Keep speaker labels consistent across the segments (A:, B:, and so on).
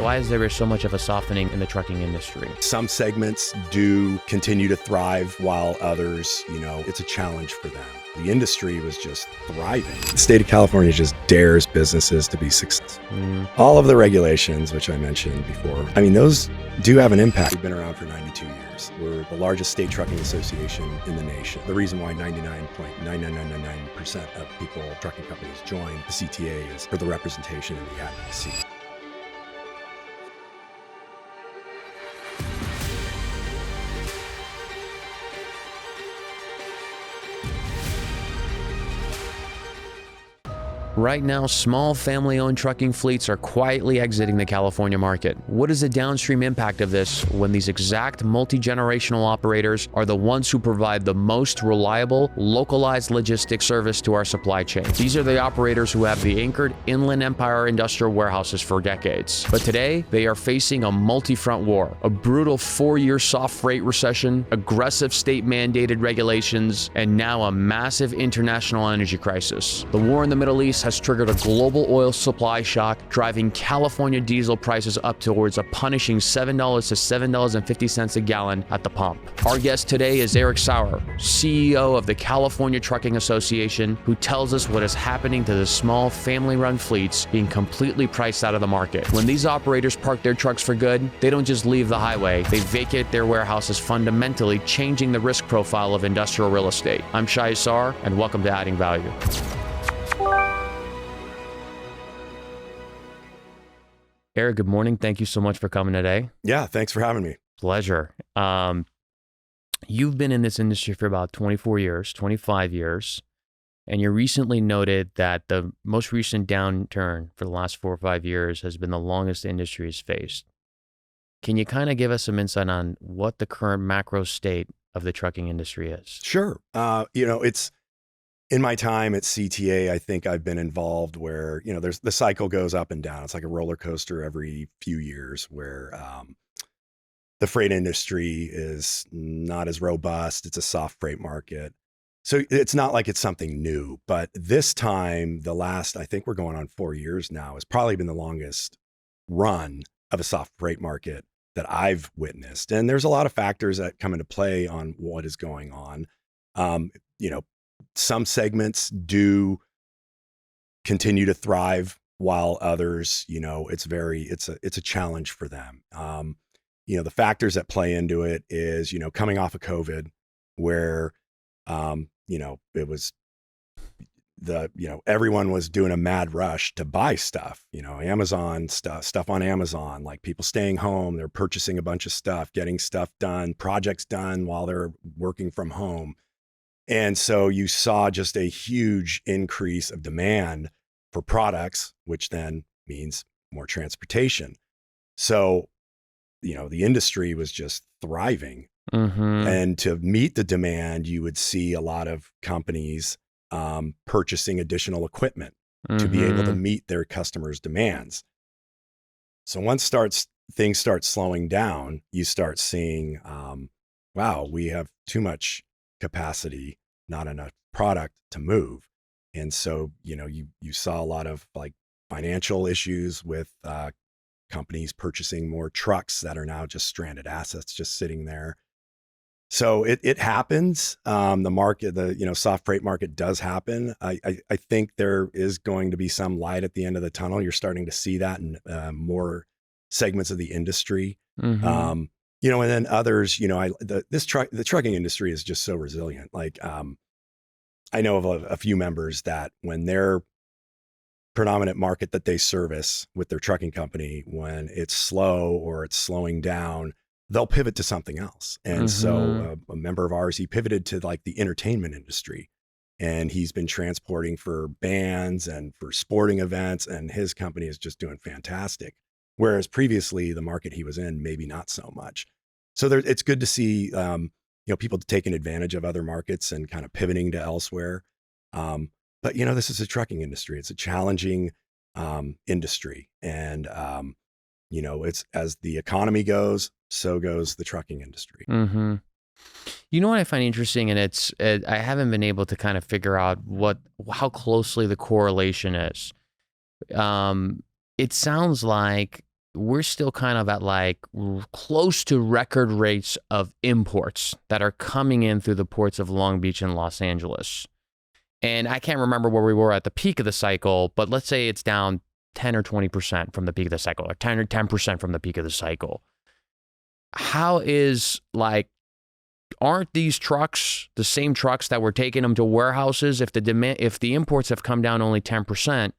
A: Why is there so much of a softening in the trucking industry?
B: Some segments do continue to thrive while others, it's a challenge for them. The industry was just thriving. The state of California just dares businesses to be successful. All of the regulations, which I mentioned before, those do have an impact. We've been around for 92 years. We're the largest state trucking association in the nation. The reason why 99.99999% of trucking companies join the CTA is for the representation and the advocacy.
A: Right now, small family-owned trucking fleets are quietly exiting the California market. What is the downstream impact of this when these exact multi-generational operators are the ones who provide the most reliable, localized logistics service to our supply chain? These are the operators who have the anchored Inland Empire industrial warehouses for decades. But today, they are facing a multi-front war, a brutal 4-year soft freight recession, aggressive state-mandated regulations, and now a massive international energy crisis. The war in the Middle East has triggered a global oil supply shock, driving California diesel prices up towards a punishing $7 to $7.50 a gallon at the pump. Our guest today is Eric Sauer, CEO of the California Trucking Association, who tells us what is happening to the small family-run fleets being completely priced out of the market. When these operators park their trucks for good, they don't just leave the highway, they vacate their warehouses, fundamentally changing the risk profile of industrial real estate. I'm Shy Assar, and welcome to Adding Value. Eric, good morning. Thank you so much for coming today.
B: Yeah, thanks for having me.
A: Pleasure. You've been in this industry for about 24 years, 25 years, and you recently noted that the most recent downturn for the last 4 or 5 years has been the longest the industry has faced. Can you kind of give us some insight on what the current macro state of the trucking industry is?
B: Sure. It's in my time at CTA, I think I've been involved where, there's the cycle goes up and down. It's like a roller coaster every few years where the freight industry is not as robust. It's a soft freight market. So it's not like it's something new, but this time, I think we're going on 4 years now, has probably been the longest run of a soft freight market that I've witnessed. And there's a lot of factors that come into play on what is going on. Some segments do continue to thrive while others, it's a challenge for them. The factors that play into it is, coming off of COVID where, it was everyone was doing a mad rush to buy stuff, Amazon stuff on Amazon, like people staying home, they're purchasing a bunch of stuff, getting stuff done, projects done while they're working from home. And so you saw just a huge increase of demand for products, which then means more transportation. So, the industry was just thriving. And to meet the demand, you would see a lot of companies purchasing additional equipment to be able to meet their customers' demands. So once things start slowing down, you start seeing, wow, we have too much capacity, not enough product to move. And so, you saw a lot of like financial issues with companies purchasing more trucks that are now just stranded assets just sitting there. So it happens. The market, soft freight market does happen. I think there is going to be some light at the end of the tunnel. You're starting to see that in more segments of the industry. And then others, the trucking industry is just so resilient. Like, I know of a few members that when their predominant market that they service with their trucking company, when it's slow or it's slowing down, they'll pivot to something else. And so a member of ours, he pivoted to like the entertainment industry, and he's been transporting for bands and for sporting events, and his company is just doing fantastic. Whereas previously the market he was in, maybe not so much. So it's good to see, people taking advantage of other markets and kind of pivoting to elsewhere. But this is a trucking industry. It's a challenging industry, and it's as the economy goes, so goes the trucking industry.
A: You know what I find interesting, and I haven't been able to kind of figure out how closely the correlation is. It sounds like we're still kind of at like close to record rates of imports that are coming in through the ports of Long Beach and Los Angeles. And I can't remember where we were at the peak of the cycle, but let's say it's down 10 or 20% from the peak of the cycle, or 10% from the peak of the cycle. How is like, aren't these trucks the same trucks that were taking them to warehouses? If the imports have come down only 10%,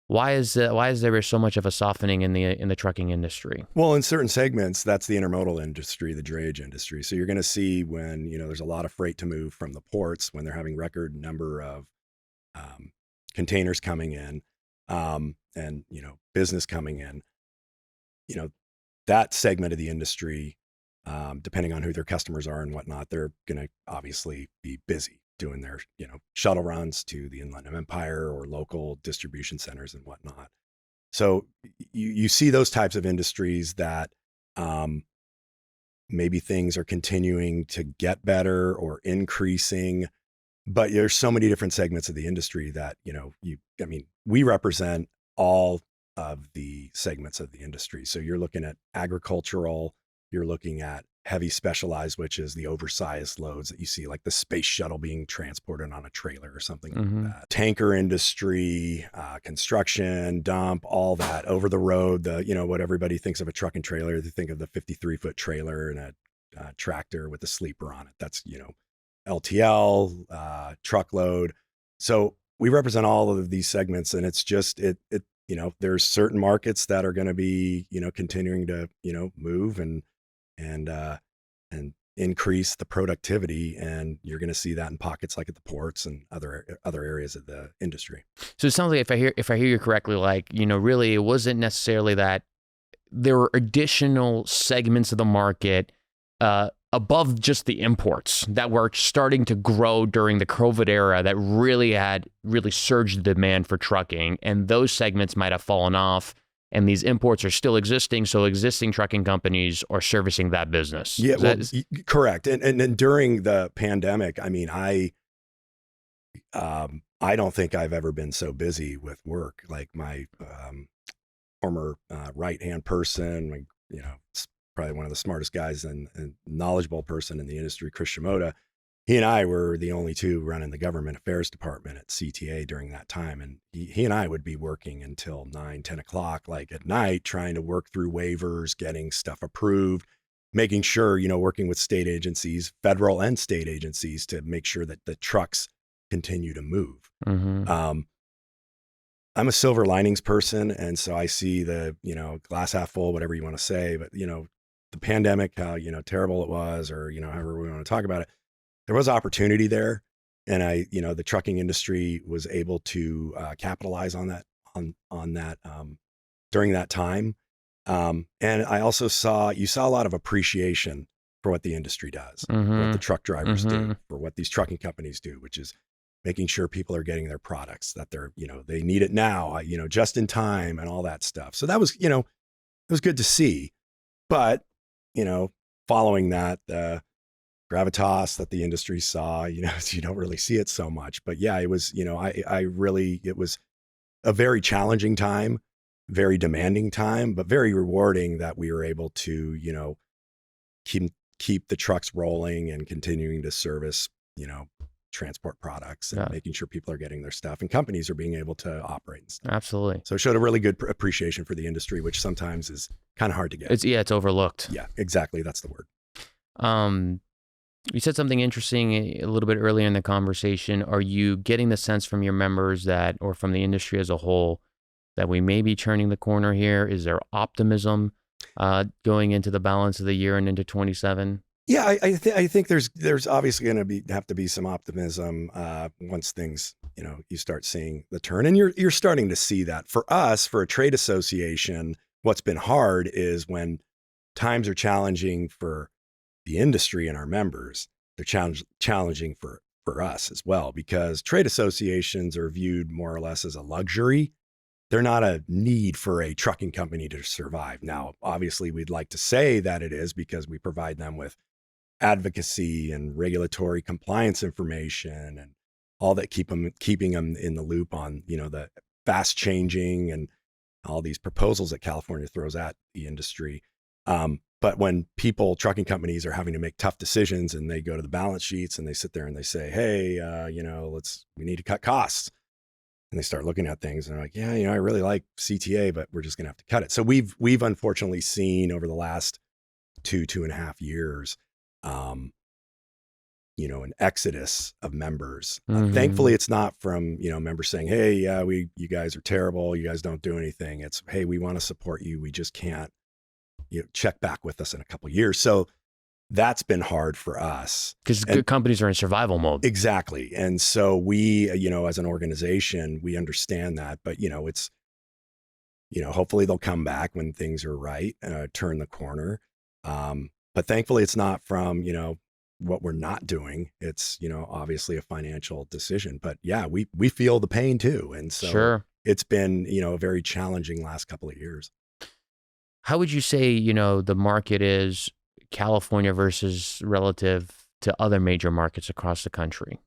A: why is there so much of a softening in the trucking industry?
B: Well, in certain segments, that's the intermodal industry, the drayage industry. So you're going to see when, there's a lot of freight to move from the ports, when they're having record number of containers coming in, and, business coming in, that segment of the industry, depending on who their customers are and whatnot, they're going to obviously be busy doing their, shuttle runs to the Inland Empire or local distribution centers and whatnot. So you see those types of industries that maybe things are continuing to get better or increasing, but there's so many different segments of the industry that, we represent all of the segments of the industry. So you're looking at agricultural, you're looking at heavy specialized, which is the oversized loads that you see, like the space shuttle being transported on a trailer or something like that. Tanker industry, construction, dump, all that over the road. What everybody thinks of a truck and trailer, they think of the 53-foot trailer and a tractor with a sleeper on it. That's, LTL, truckload. So we represent all of these segments, and it's just, there's certain markets that are going to be, continuing to, move and increase the productivity, and you're going to see that in pockets like at the ports and other areas of the industry.
A: So it sounds like if I hear you correctly, like, really it wasn't necessarily that there were additional segments of the market above just the imports that were starting to grow during the COVID era that really surged the demand for trucking, and those segments might have fallen off. And these imports are still existing, so existing trucking companies are servicing that business.
B: Yeah, correct. And during the pandemic, I don't think I've ever been so busy with work. Like my former right-hand person, probably one of the smartest guys and knowledgeable person in the industry, Chris Shimoda, he and I were the only two running the government affairs department at CTA during that time. And he and I would be working until 9, 10 o'clock, like at night, trying to work through waivers, getting stuff approved, making sure, working with state agencies, federal and state agencies, to make sure that the trucks continue to move. I'm a silver linings person. And so I see the, glass half full, whatever you want to say, but, the pandemic, how, terrible it was, or, however we want to talk about it. There was opportunity there, and the trucking industry was able to capitalize on that during that time. And I also saw a lot of appreciation for what the industry does, for what the truck drivers do, for what these trucking companies do, which is making sure people are getting their products, that they're, they need it now, just in time and all that stuff. So that was, it was good to see. But, following that, gravitas that the industry saw, you don't really see it so much. But yeah, it was, it was a very challenging time, very demanding time, but very rewarding that we were able to, keep the trucks rolling and continuing to service, transport products and making sure people are getting their stuff, and companies are being able to operate and stuff.
A: Absolutely.
B: So it showed a really good appreciation for the industry, which sometimes is kind of hard to get.
A: It's overlooked.
B: Yeah, exactly. That's the word.
A: You said something interesting a little bit earlier in the conversation. Are you getting the sense from your members that, or from the industry as a whole, that we may be turning the corner here? Is there optimism going into the balance of the year and into 27?
B: Yeah, I think there's obviously going to have to be some optimism once things, you start seeing the turn, and you're starting to see that. For us, for a trade association, what's been hard is when times are challenging for the industry and our members, they're challenging for us as well, because trade associations are viewed more or less as a luxury. They're not a need for a trucking company to survive. Now, obviously, we'd like to say that it is, because we provide them with advocacy and regulatory compliance information and all that, keeping them in the loop on, the fast changing and all these proposals that California throws at the industry. But when trucking companies are having to make tough decisions and they go to the balance sheets and they sit there and they say, hey, we need to cut costs. And they start looking at things and they're like, yeah, I really like CTA, but we're just going to have to cut it. So we've unfortunately seen over the last 2.5 years, an exodus of members. Thankfully, it's not from, members saying, hey, yeah, you guys are terrible. You guys don't do anything. It's, hey, we want to support you. We just can't, check back with us in a couple of years. So that's been hard for us.
A: Because companies are in survival mode.
B: Exactly. And so we, as an organization, we understand that, but it's, hopefully they'll come back when things are right, turn the corner. But thankfully it's not from, what we're not doing. It's, obviously a financial decision, but yeah, we feel the pain too. And so
A: Sure.
B: It's been, a very challenging last couple of years.
A: How would you say, the market is California versus relative to other major markets across the country?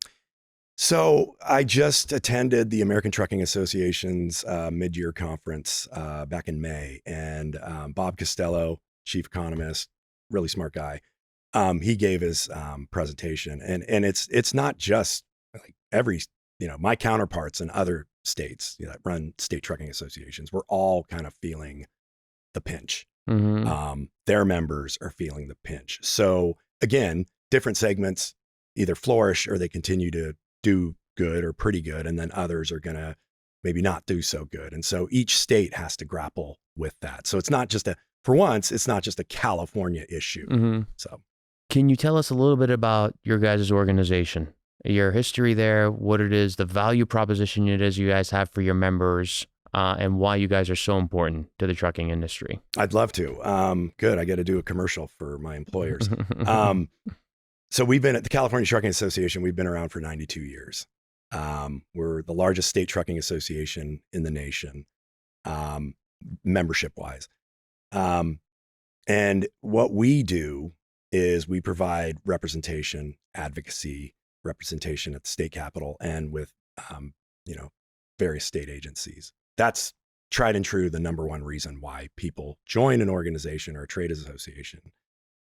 B: So I just attended the American Trucking Association's mid-year conference back in May, and Bob Costello, chief economist, really smart guy, he gave his presentation, and it's not just like my counterparts in other states that run state trucking associations, we're all kind of feeling the pinch. Their members are feeling the pinch. So again, different segments either flourish or they continue to do good or pretty good, and then others are going to maybe not do so good. And so each state has to grapple with that. So it's not just it's not just a California issue. So
A: can you tell us a little bit about your guys' organization, your history there, what it is, the value proposition it is you guys have for your members, and why you guys are so important to the trucking industry?
B: I'd love to. Good. I got to do a commercial for my employers. So we've been at the California Trucking Association. We've been around for 92 years. We're the largest state trucking association in the nation, membership wise. And what we do is we provide representation, advocacy, representation at the state capitol and with, various state agencies. That's tried and true, the number one reason why people join an organization or a trade association.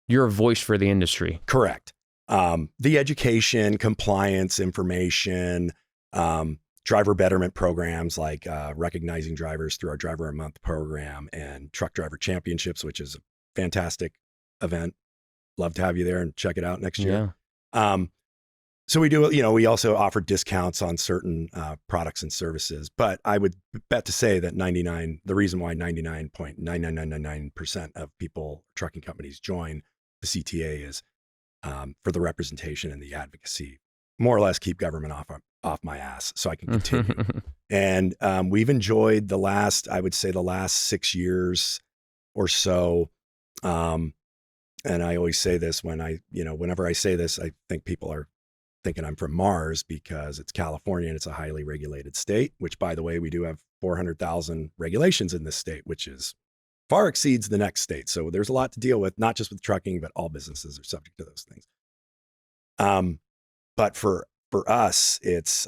A: You're a voice for the industry.
B: Correct. The education, compliance, information, driver betterment programs like recognizing drivers through our Driver a Month program and Truck Driver Championships, which is a fantastic event. Love to have you there and check it out next year. Yeah. So we do, we also offer discounts on certain products and services, but I would bet to say that the reason why 99.99999% of trucking companies join the CTA is for the representation and the advocacy, more or less keep government off my ass so I can continue. And we've enjoyed the last 6 years or so. And I always say this whenever I say this, I think people are thinking I'm from Mars because it's California and it's a highly regulated state, which by the way, we do have 400,000 regulations in this state, which is far exceeds the next state. So there's a lot to deal with, not just with trucking, but all businesses are subject to those things. But for us, it's,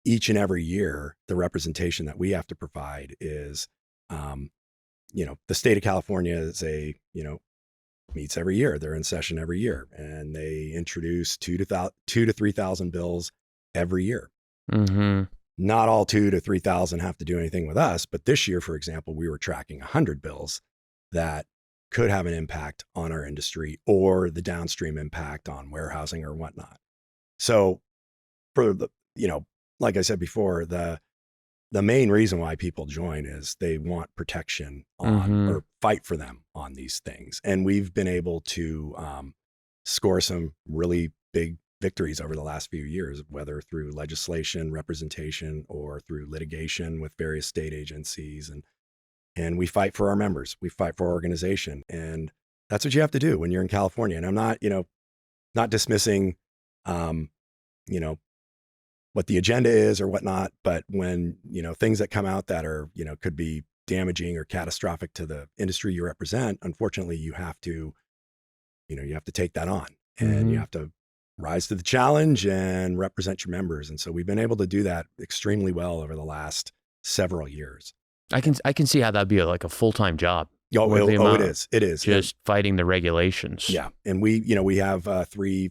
B: each and every year, the representation that we have to provide is, the state of California is meets every year. They're in session every year, and they introduce 2,000 to 3,000 bills every year. Not all 2,000 to 3,000 have to do anything with us, but this year, for example, we were tracking 100 bills that could have an impact on our industry or the downstream impact on warehousing or whatnot. So for like I said before, the main reason why people join is they want protection on or fight for them on these things. And we've been able to score some really big victories over the last few years, whether through legislation, representation, or through litigation with various state agencies. And we fight for our members. We fight for our organization. And that's what you have to do when you're in California. And I'm not, not dismissing, what the agenda is or whatnot, but when, things that come out that are, could be damaging or catastrophic to the industry you represent, unfortunately, you have to take that on and you have to rise to the challenge and represent your members. And so we've been able to do that extremely well over the last several years.
A: I can see how that'd be like a full-time job.
B: Oh,
A: With the
B: it
A: amount
B: is. It is.
A: just fighting the regulations.
B: Yeah. And we have 3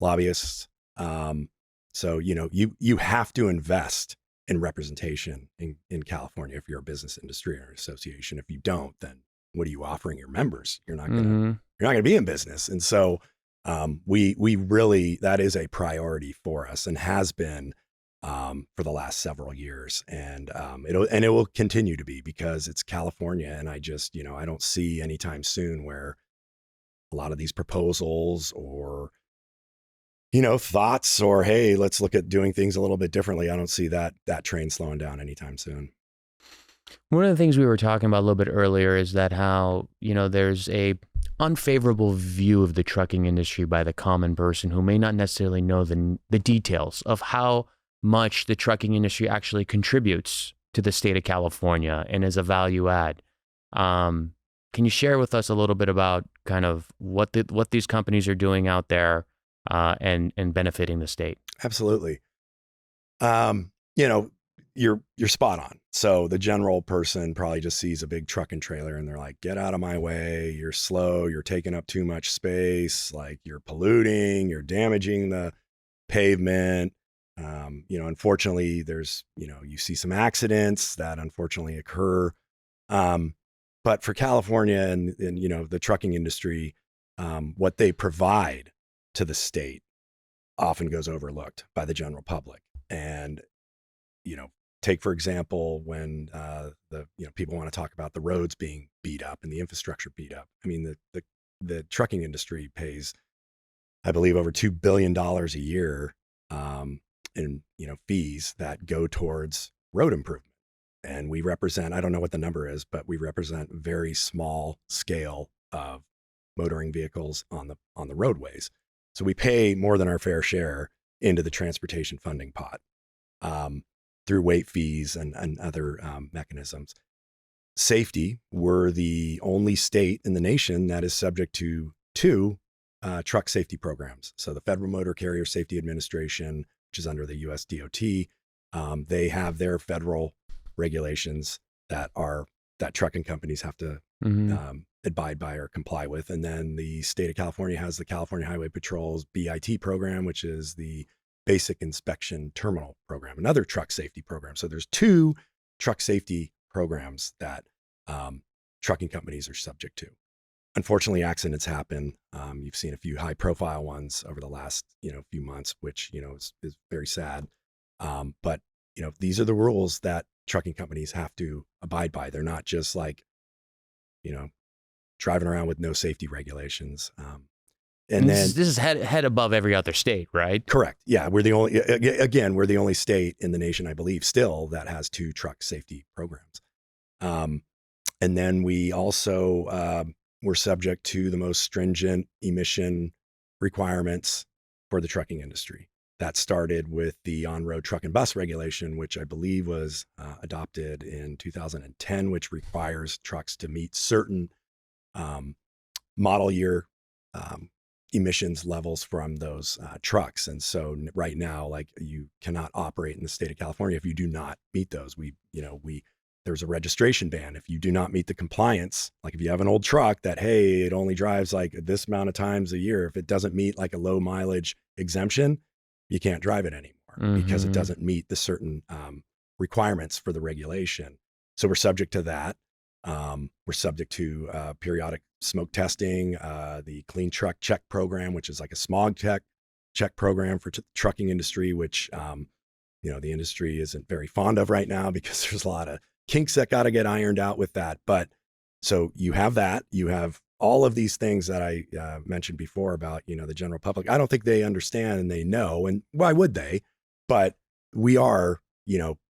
B: lobbyists. So, you have to invest in representation in California if you're a business industry or an association. If you don't, then what are you offering your members? You're not gonna be in business. And so we really, that is a priority for us and has been for the last several years. And it will continue to be because it's California. And I just, I don't see anytime soon where a lot of these proposals or thoughts or, hey, let's look at doing things a little bit differently. I don't see that train slowing down anytime soon.
A: One of the things we were talking about a little bit earlier is that how, there's a unfavorable view of the trucking industry by the common person who may not necessarily know the details of how much the trucking industry actually contributes to the state of California and is a value add. Can you share with us a little bit about kind of what these companies are doing out there and benefiting the state?
B: Absolutely. You're spot on. So the general person probably just sees a big truck and trailer and they're like, get out of my way. You're slow. You're taking up too much space. Like you're polluting, you're damaging the pavement. Unfortunately there's, you see some accidents that unfortunately occur. But for California and the trucking industry, what they provide to the state often goes overlooked by the general public. And, take, for example, when people want to talk about the roads being beat up and the infrastructure beat up. I mean, the trucking industry pays, I believe, over $2 billion a year in fees that go towards road improvement. And we represent, I don't know what the number is, but we represent very small scale of motoring vehicles on the roadways. So we pay more than our fair share into the transportation funding pot through weight fees and other mechanisms. Safety, we're the only state in the nation that is subject to 2 truck safety programs. So the Federal Motor Carrier Safety Administration, which is under the US DOT, they have their federal regulations that trucking companies have to abide by or comply with. And then the state of California has the California Highway Patrol's BIT program, which is the Basic Inspection Terminal program, another truck safety program. So there's 2 truck safety programs that trucking companies are subject to. Unfortunately, accidents happen. You've seen a few high profile ones over the last, few months, which, is very sad. But, these are the rules that trucking companies have to abide by. They're not just like, driving around with no safety regulations. And then
A: this is head above every other state, right?
B: Correct. Yeah. We're the only state in the nation, I believe, still that has 2 truck safety programs. And then we also, we're subject to the most stringent emission requirements for the trucking industry. That started with the on-road truck and bus regulation, which I believe was adopted in 2010, which requires trucks to meet certain model year emissions levels from those trucks. And so right now, like, you cannot operate in the state of California if you do not meet those. There's a registration ban. If you do not meet the compliance, like if you have an old truck that, hey, it only drives like this amount of times a year, if it doesn't meet like a low mileage exemption, you can't drive it anymore because it doesn't meet the certain requirements for the regulation. So we're subject to that. We're subject to periodic smoke testing, the Clean Truck Check program, which is like a smog check program for trucking industry, which the industry isn't very fond of right now because there's a lot of kinks that got to get ironed out with that. But so you have that, you have all of these things that I mentioned before about, the general public. I don't think they understand and they know, and why would they? But we are,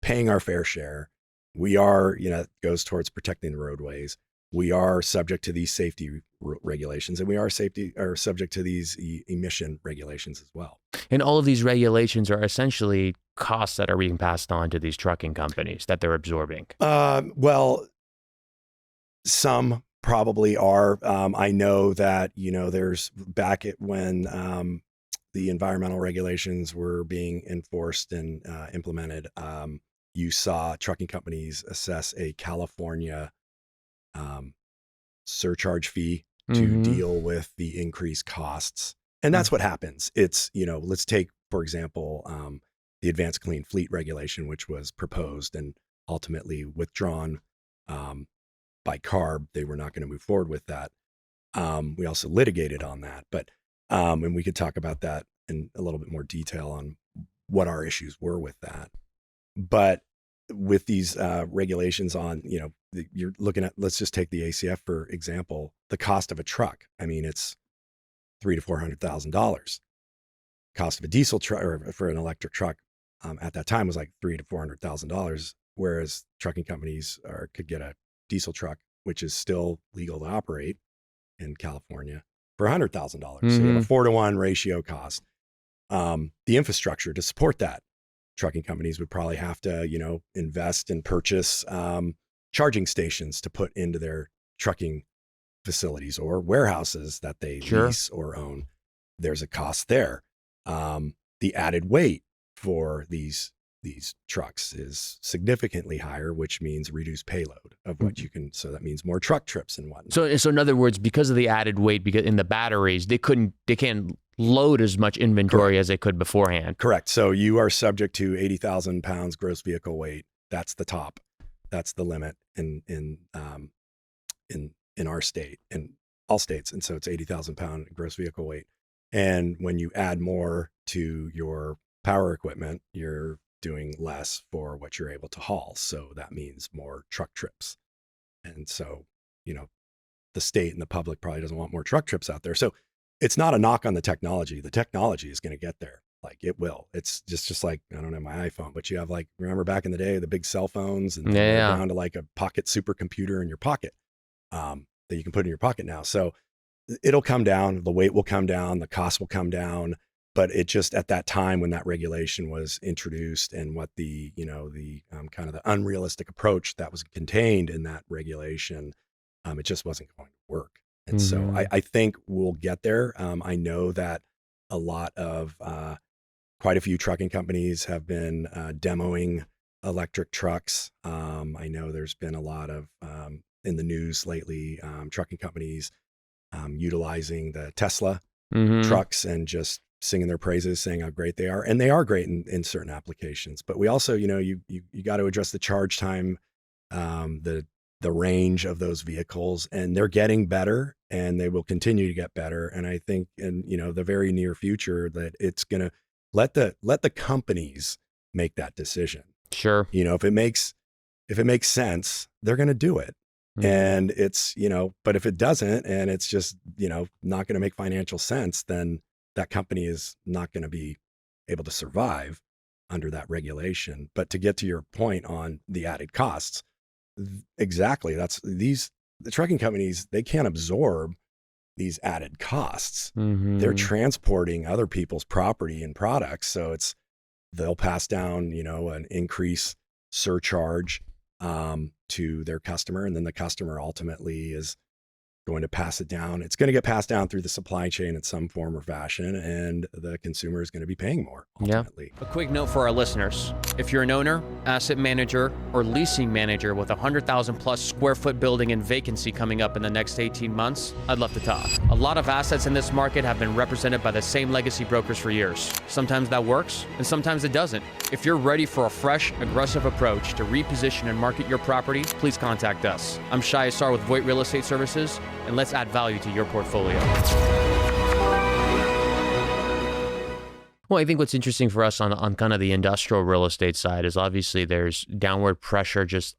B: paying our fair share. We are, it goes towards protecting the roadways. We are subject to these safety regulations, and we are subject to these emission regulations as well.
A: And all of these regulations are essentially costs that are being passed on to these trucking companies that they're absorbing.
B: Well, some probably are. I know that, there's back at when the environmental regulations were being enforced and implemented, you saw trucking companies assess a California surcharge fee to deal with the increased costs. And that's what happens. It's, let's take, for example, the Advanced Clean Fleet regulation, which was proposed and ultimately withdrawn by CARB. They were not going to move forward with that. We also litigated on that, but and we could talk about that in a little bit more detail on what our issues were with that. But with these regulations on, you're looking at, let's just take the ACF for example, the cost of a truck. I mean, it's $300,000 to $400,000. Cost of a diesel truck or for an electric truck at that time was like $300,000 to $400,000, whereas trucking companies could get a diesel truck, which is still legal to operate in California, for $100,000. So you have a 4-to-1 ratio cost. The infrastructure to support that, trucking companies would probably have to, invest and purchase charging stations to put into their trucking facilities or warehouses that they lease or own. There's a cost there. The added weight for these trucks is significantly higher, which means reduced payload of what you can. So that means more truck trips and whatnot.
A: So in other words, because of the added weight, because in the batteries, they can't load as much inventory as they could beforehand.
B: Correct. So you are subject to 80,000 pounds gross vehicle weight. That's the top. That's the limit in our state and all states. And so it's 80,000 pound gross vehicle weight. And when you add more to your power equipment, you're doing less for what you're able to haul. So that means more truck trips. And so, the state and the public probably doesn't want more truck trips out there. So it's not a knock on the technology. The technology is going to get there. Like it will. It's just like, I don't know, my iPhone, but you have like, remember back in the day, the big cell phones and down to like a pocket supercomputer in your pocket that you can put in your pocket now. So it'll come down, the weight will come down, the cost will come down, but it just at that time when that regulation was introduced and what the kind of the unrealistic approach that was contained in that regulation, it just wasn't going to work. And so I think we'll get there. I know that a lot of quite a few trucking companies have been demoing electric trucks. I know there's been a lot of in the news lately, trucking companies utilizing the Tesla trucks and just singing their praises, saying how great they are. And they are great in certain applications. But we also, you got to address the charge time, the range of those vehicles, and they're getting better and they will continue to get better. And I think in, the very near future that it's going to let the companies make that decision.
A: Sure.
B: If it makes sense, they're going to do it. And it's, but if it doesn't, and it's just, not going to make financial sense, then that company is not going to be able to survive under that regulation. But to get to your point on the added costs, exactly. The trucking companies, they can't absorb these added costs. They're transporting other people's property and products. So they'll pass down, an increase surcharge to their customer, and then the customer ultimately is going to pass it down. It's going to get passed down through the supply chain in some form or fashion, and the consumer is going to be paying more ultimately.
A: A quick note for our listeners. If you're an owner, asset manager, or leasing manager with 100,000 plus square foot building and vacancy coming up in the next 18 months, I'd love to talk. A lot of assets in this market have been represented by the same legacy brokers for years. Sometimes that works, and sometimes it doesn't. If you're ready for a fresh, aggressive approach to reposition and market your property, please contact us. I'm Shy Assar with Voight Real Estate Services, and let's add value to your portfolio. Well, I think what's interesting for us on kind of the industrial real estate side is obviously there's downward pressure just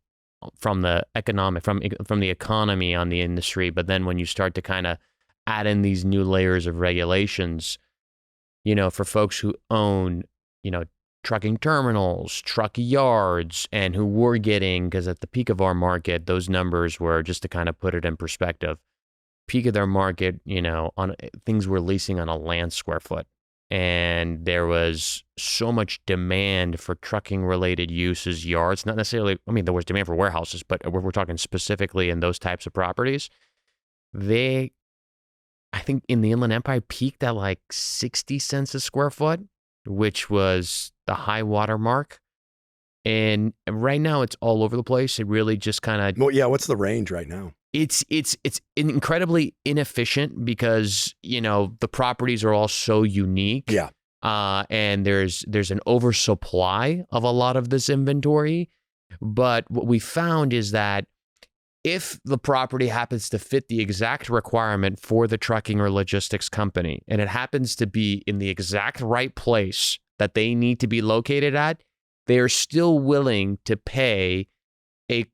A: from the from the economy on the industry. But then when you start to kind of add in these new layers of regulations, for folks who own, trucking terminals, truck yards, and who were getting, because at the peak of our market, those numbers were, just to kind of put it in perspective, peak of their market, on things were leasing on a land square foot. And there was so much demand for trucking related uses, yards, not necessarily, there was demand for warehouses, but we're talking specifically in those types of properties. I think in the Inland Empire peaked at like 60 cents a square foot, which was the high water mark. And right now it's all over the place. It really just kind of,
B: Well, yeah. What's the range right now?
A: it's incredibly inefficient because, the properties are all so unique.
B: Yeah.
A: And there's an oversupply of a lot of this inventory. But what we found is that if the property happens to fit the exact requirement for the trucking or logistics company, and it happens to be in the exact right place that they need to be located at, they are still willing to pay a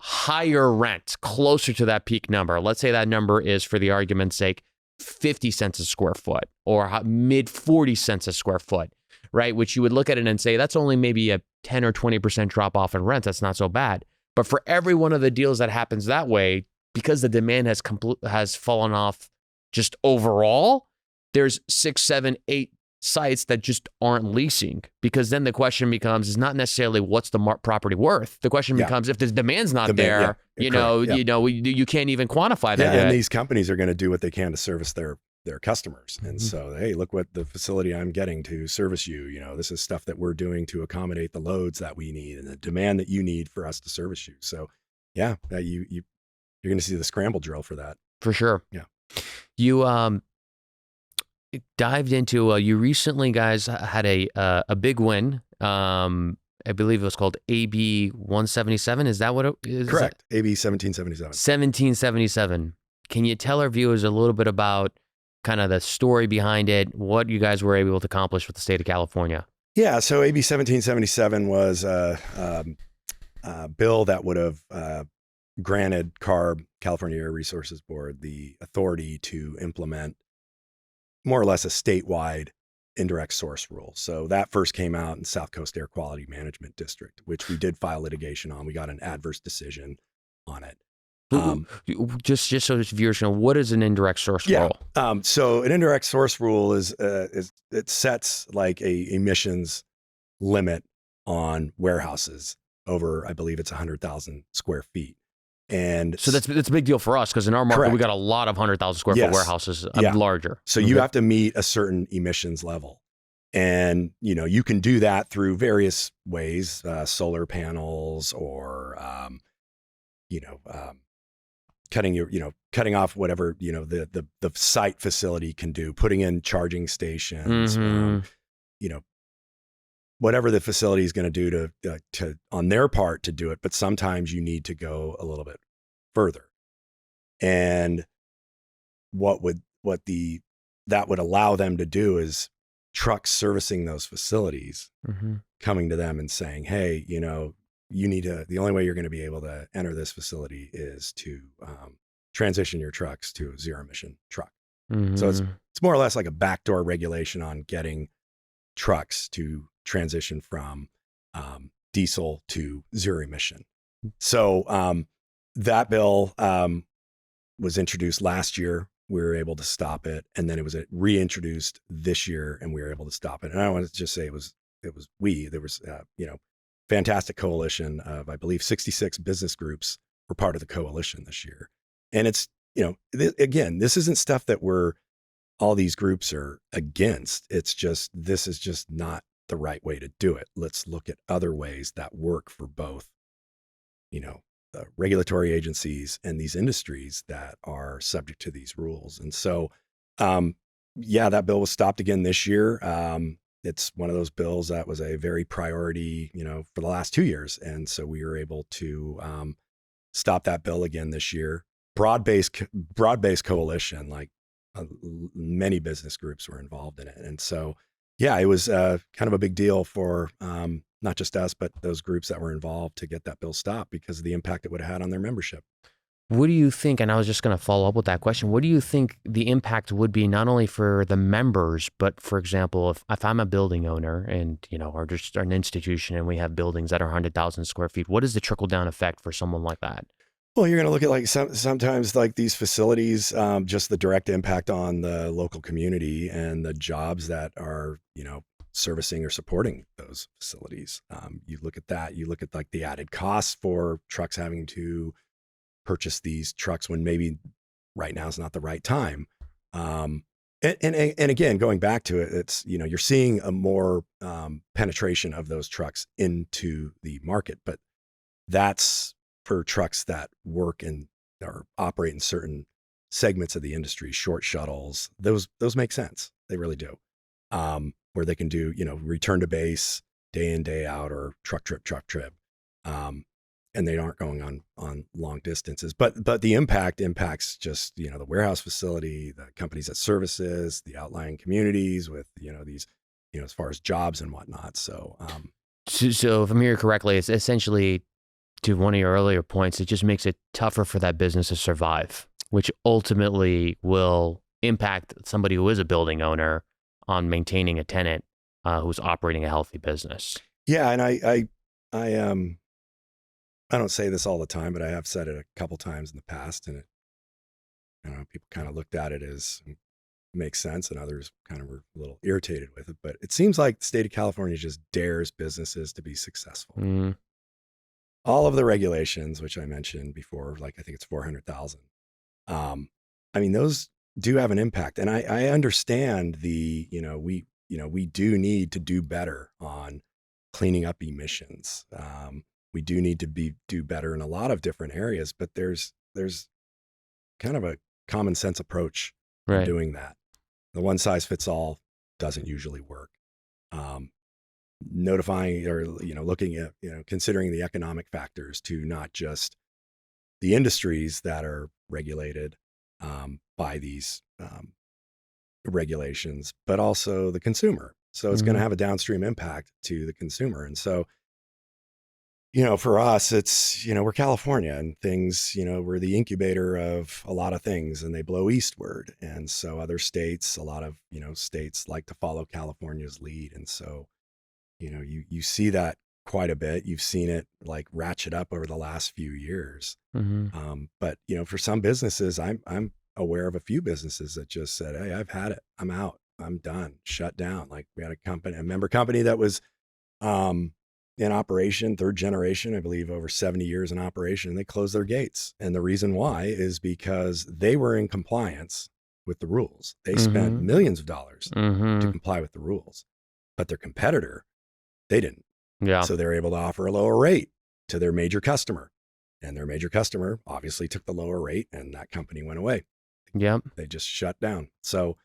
A: higher rent closer to that peak number. Let's say that number is, for the argument's sake, 50 cents a square foot or mid 40 cents a square foot, right? Which you would look at it and say, that's only maybe a 10 or 20% drop off in rent. That's not so bad. But for every one of the deals that happens that way, because the demand has fallen off just overall, there's 6, 7, 8 sites that just aren't leasing, because then the question becomes, is not necessarily what's the property worth. The question becomes, if the demand's not there, you can't even quantify that.
B: Yeah, and these companies are going to do what they can to service their customers. And so, hey, look what the facility I'm getting to service you. This is stuff that we're doing to accommodate the loads that we need and the demand that you need for us to service you. So, yeah, you're going to see the scramble drill for that.
A: For sure.
B: Yeah.
A: You dived into, you recently, guys, had a big win. I believe it was called AB 177. Is that what it is?
B: Correct. AB 1777.
A: 1777. Can you tell our viewers a little bit about kind of the story behind it, what you guys were able to accomplish with the state of California?
B: Yeah. So AB 1777 was a bill that would have granted CARB, California Air Resources Board, the authority to implement more or less a statewide indirect source rule. So that first came out in South Coast Air Quality Management District, which we did file litigation on. We got an adverse decision on it.
A: Just so viewers know, what is an indirect source rule?
B: So an indirect source rule is it sets like a emissions limit on warehouses over, I believe it's 100,000 square feet. And
A: so that's a big deal for us, because in our market,
B: correct.
A: we got a lot of 100,000 square foot warehouses, larger.
B: So you have to meet a certain emissions level. And, you can do that through various ways, solar panels or, cutting off whatever, the site facility can do, putting in charging stations, whatever the facility is going to do to on their part to do it. But sometimes you need to go a little bit further. And that would allow them to do is trucks servicing those facilities, coming to them and saying, hey, you need to, the only way you're going to be able to enter this facility is to transition your trucks to a zero emission truck. So it's more or less like a backdoor regulation on getting trucks to transition from diesel to zero emission. So that bill was introduced last year. We were able to stop it, and then it was reintroduced this year, and we were able to stop it. And I don't want to just say there was fantastic coalition of, I believe, 66 business groups were part of the coalition this year. And it's, again, this isn't stuff that all these groups are against. It's just, this is just not the right way to do it. Let's look at other ways that work for both, the regulatory agencies and these industries that are subject to these rules. And so, that bill was stopped again this year. It's one of those bills that was a very priority, for the last 2 years. And so we were able to stop that bill again this year. Broad-based coalition, like many business groups were involved in it. And so, it was kind of a big deal for not just us, but those groups that were involved to get that bill stopped because of the impact it would have had on their membership.
A: What do you think, and I was just going to follow up with that question, what do you think the impact would be not only for the members, but for example, if I'm a building owner and, or just an institution and we have buildings that are 100,000 square feet, what is the trickle down effect for someone like that?
B: Well, you're going to look at like sometimes like these facilities, just the direct impact on the local community and the jobs that are, servicing or supporting those facilities. You look at that, you look at like the added costs for trucks having to purchase these trucks when maybe right now is not the right time. And again, going back to it, it's, you're seeing a more penetration of those trucks into the market, but that's for trucks that work and or operate in certain segments of the industry, short shuttles. Those make sense. They really do. Where they can do, return to base day in, day out, or truck trip. And they aren't going on long distances, but the impact impacts just, the warehouse facility, the companies that services, the outlying communities with, these, as far as jobs and whatnot. So,
A: So if I'm hearing correctly, it's essentially, to one of your earlier points, it just makes it tougher for that business to survive, which ultimately will impact somebody who is a building owner on maintaining a tenant who's operating a healthy business.
B: Yeah. And I don't say this all the time, but I have said it a couple times in the past, and people kind of looked at it as makes sense, and others kind of were a little irritated with it. But it seems like the state of California just dares businesses to be successful.
A: Mm.
B: All of the regulations, which I mentioned before, like I think it's 400,000. Those do have an impact, and I understand we do need to do better on cleaning up emissions. We do need to do better in a lot of different areas, but there's kind of a common sense approach in
A: Right.
B: doing that. The one size fits all doesn't usually work. Notifying or, looking at, considering the economic factors to not just the industries that are regulated by these regulations, but also the consumer. So it's going to have a downstream impact to the consumer. And so, for us, it's, we're California, and things, we're the incubator of a lot of things, and they blow eastward. And so other states, a lot of, states like to follow California's lead. And so, you see that quite a bit. You've seen it like ratchet up over the last few years. But, for some businesses, I'm aware of a few businesses that just said, hey, I've had it. I'm out. I'm done. Shut down. Like, we had a member company that was, in operation, third generation, I believe, over 70 years in operation, and they closed their gates. And the reason why is because they were in compliance with the rules. They spent millions of dollars to comply with the rules, but their competitor, they didn't.
A: Yeah.
B: So they were able to offer a lower rate to their major customer, and their major customer obviously took the lower rate, and that company went away.
A: Yep.
B: They just shut down. So,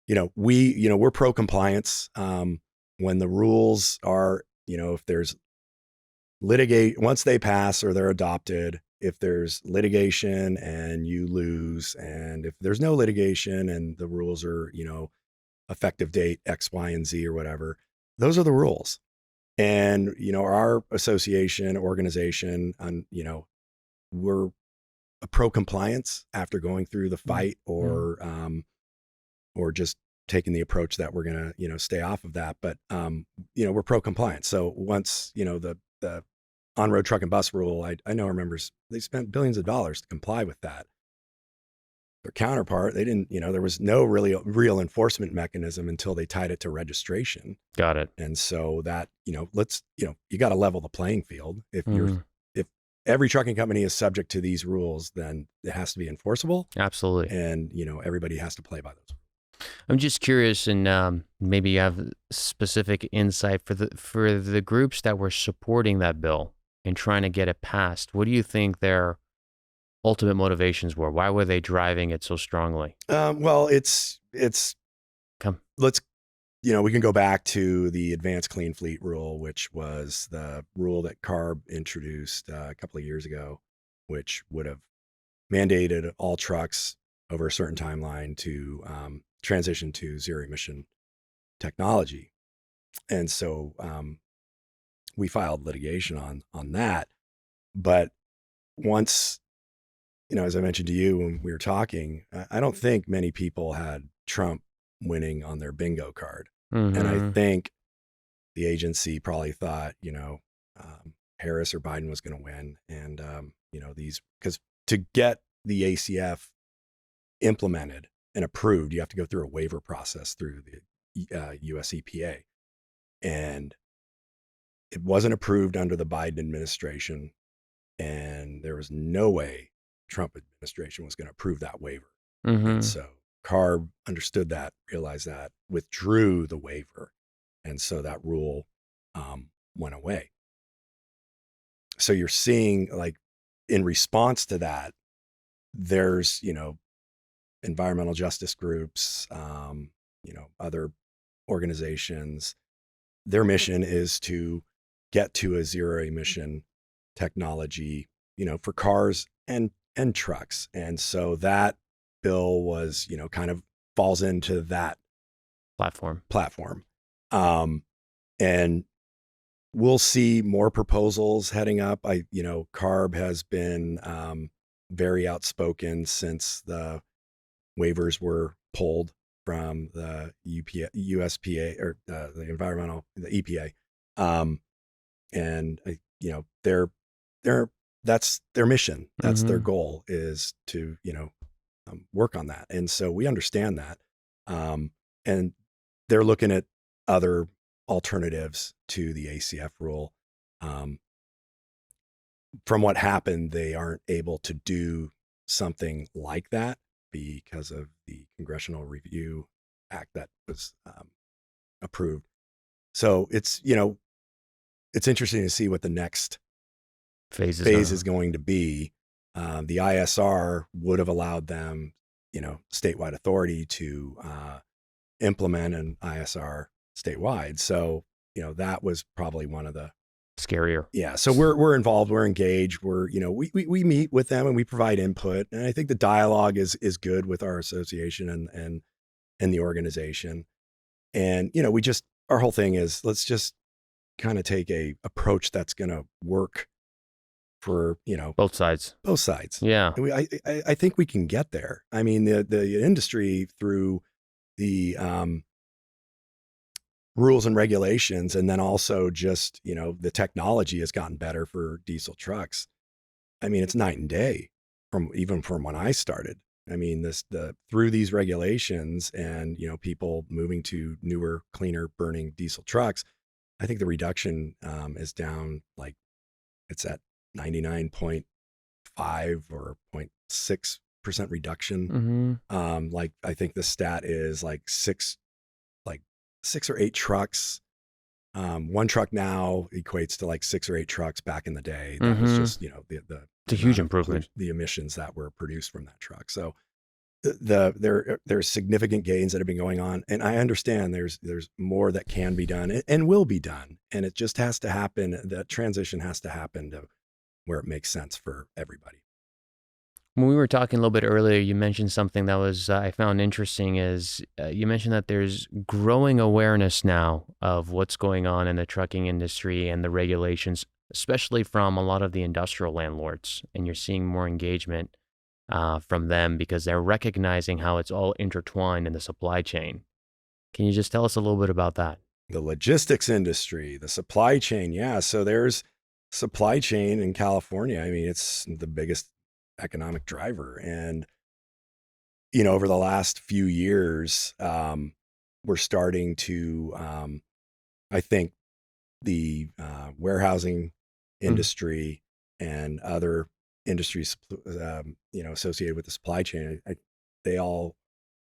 B: we're pro compliance. When the rules are, if there's once they pass or they're adopted, if there's litigation and you lose, and if there's no litigation and the rules are, effective date X, Y, and Z or whatever, those are the rules. And, our association organization, we're a pro compliance after going through the fight or just taking the approach that we're going to, stay off of that. But, we're pro compliance. So once, the on-road truck and bus rule, I know our members, they spent billions of dollars to comply with that. Their counterpart, they didn't, there was no really real enforcement mechanism until they tied it to registration.
A: Got it.
B: And so that, you got to level the playing field. If if every trucking company is subject to these rules, then it has to be enforceable.
A: Absolutely.
B: And, everybody has to play by those.
A: I'm just curious, and maybe you have specific insight for the groups that were supporting that bill and trying to get it passed. What do you think their ultimate motivations were? Why were they driving it so strongly?
B: Well, it's let's, we can go back to the Advanced Clean Fleet rule, which was the rule that CARB introduced a couple of years ago, which would have mandated all trucks over a certain timeline to transition to zero emission technology. And so we filed litigation on that. But once, as I mentioned to you when we were talking, I don't think many people had Trump winning on their bingo card. And I think the agency probably thought, Harris or Biden was going to win. And, because to get the ACF implemented and approved, you have to go through a waiver process through the US EPA. And it wasn't approved under the Biden administration. And there was no way Trump administration was going to approve that waiver. And so CARB understood that, realized that, withdrew the waiver. And so that rule went away. So you're seeing, like, in response to that, there's, environmental justice groups, other organizations. Their mission is to get to a zero emission technology, for cars and trucks. And so that bill was, kind of falls into that platform. And we'll see more proposals heading up. CARB has been very outspoken since the waivers were pulled from the USPA or the EPA. And that's their mission. That's their goal, is to, work on that. And so we understand that. And they're looking at other alternatives to the ACF rule. From what happened, they aren't able to do something like that because of the Congressional Review Act that was approved. So it's interesting to see what the next phase is going to be. The ISR would have allowed them, statewide authority to implement an ISR statewide. So, that was probably one of the
A: scarier.
B: Yeah. So we're involved, we're engaged, we meet with them and we provide input. And I think the dialogue is good with our association and the organization. And, our whole thing is, let's just kind of take a approach that's going to work for,
A: both sides. Yeah.
B: And I think we can get there. I mean, the industry, through the rules and regulations, and then also just, the technology has gotten better for diesel trucks. I mean, it's night and day from when I started. I mean, through these regulations and, people moving to newer, cleaner burning diesel trucks, I think the reduction is down, like, it's at 99.5 or 0.6% reduction. Like, I think the stat is like six or eight trucks. One truck now equates to like 6 or 8 trucks back in the day. That was just,
A: it's a huge improvement.
B: The emissions that were produced from that truck. So there's significant gains that have been going on. And I understand there's more that can be done and will be done. And it just has to happen. That transition has to happen to where it makes sense for everybody.
A: When we were talking a little bit earlier, you mentioned something that was I found interesting, is you mentioned that there's growing awareness now of what's going on in the trucking industry and the regulations, especially from a lot of the industrial landlords. And you're seeing more engagement from them because they're recognizing how it's all intertwined in the supply chain. Can you just tell us a little bit about that?
B: The logistics industry, the supply chain. Yeah. So there's supply chain in California. I mean, it's the biggest economic driver. And, over the last few years, we're starting to, I think the warehousing industry and other industries, associated with the supply chain, they all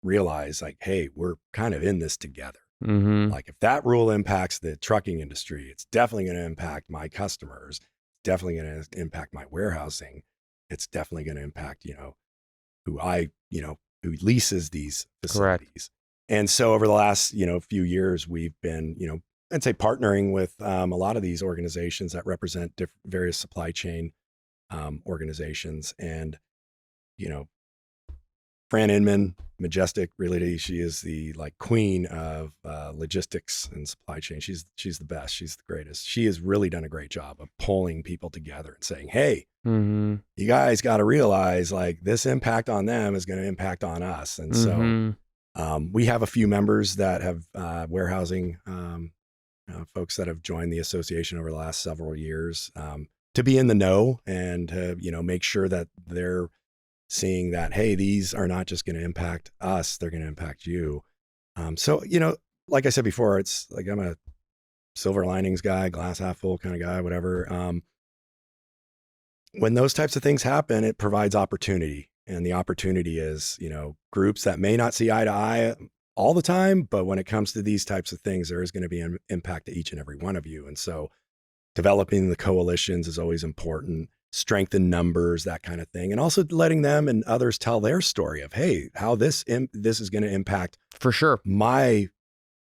B: realize, like, hey, we're kind of in this together. Like, if that rule impacts the trucking industry, it's definitely going to impact my customers. It's definitely going to impact my warehousing. It's definitely going to impact, who leases these facilities.
A: Correct.
B: And so over the last, few years, we've been, I'd say, partnering with a lot of these organizations that represent various supply chain organizations. And, Fran Inman, Majestic, really, she is the queen of logistics and supply chain. She's the best. She's the greatest. She has really done a great job of pulling people together and saying, hey, you guys got to realize, like, this impact on them is going to impact on us. And so we have a few members that have warehousing folks that have joined the association over the last several years to be in the know and to, make sure that they're seeing that, hey, these are not just going to impact us, they're going to impact you. So, like I said before, it's like, I'm a silver linings guy, glass half full kind of guy, whatever. When those types of things happen, it provides opportunity. And the opportunity is, groups that may not see eye to eye all the time, but when it comes to these types of things, there is going to be an impact to each and every one of you. And so developing the coalitions is always important, strengthen numbers, that kind of thing. And also letting them and others tell their story of, hey, how this is going to impact
A: for sure
B: my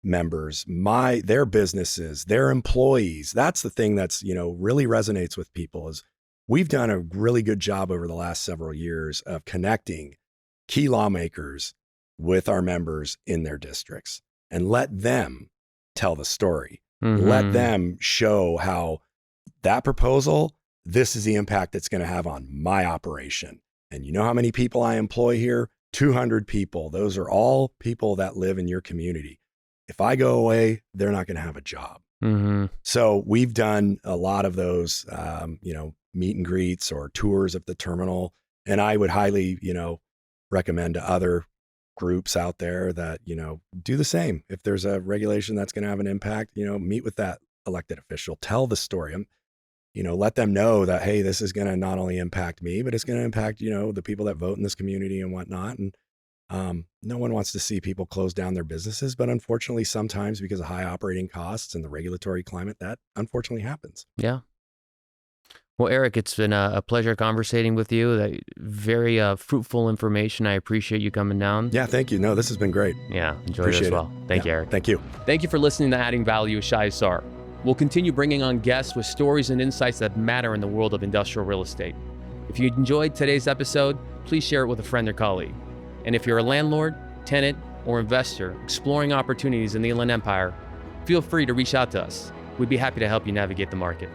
B: members, their businesses, their employees. That's the thing that's, really resonates with people is we've done a really good job over the last several years of connecting key lawmakers with our members in their districts and let them tell the story.
A: Mm-hmm.
B: Let them show how that proposal, this is the impact it's going to have on my operation. And you know how many people I employ here? 200 people. Those are all people that live in your community. If I go away, they're not going to have a job.
A: Mm-hmm.
B: So we've done a lot of those, meet and greets or tours of the terminal. And I would highly, recommend to other groups out there that, do the same. If there's a regulation that's going to have an impact, meet with that elected official, tell the story. Let them know that, hey, this is going to not only impact me, but it's going to impact, the people that vote in this community and whatnot. And no one wants to see people close down their businesses, but unfortunately, sometimes because of high operating costs and the regulatory climate, that unfortunately happens.
A: Yeah. Well, Eric, it's been a pleasure conversating with you. Very fruitful information. I appreciate you coming down.
B: Yeah, thank you. No, this has been great.
A: Yeah, enjoyed it as well. Thank you, Eric.
B: Thank you.
A: Thank you for listening to Adding Value with Shy Assar. We'll continue bringing on guests with stories and insights that matter in the world of industrial real estate. If you enjoyed today's episode, please share it with a friend or colleague. And if you're a landlord, tenant, or investor exploring opportunities in the Inland Empire, feel free to reach out to us. We'd be happy to help you navigate the market.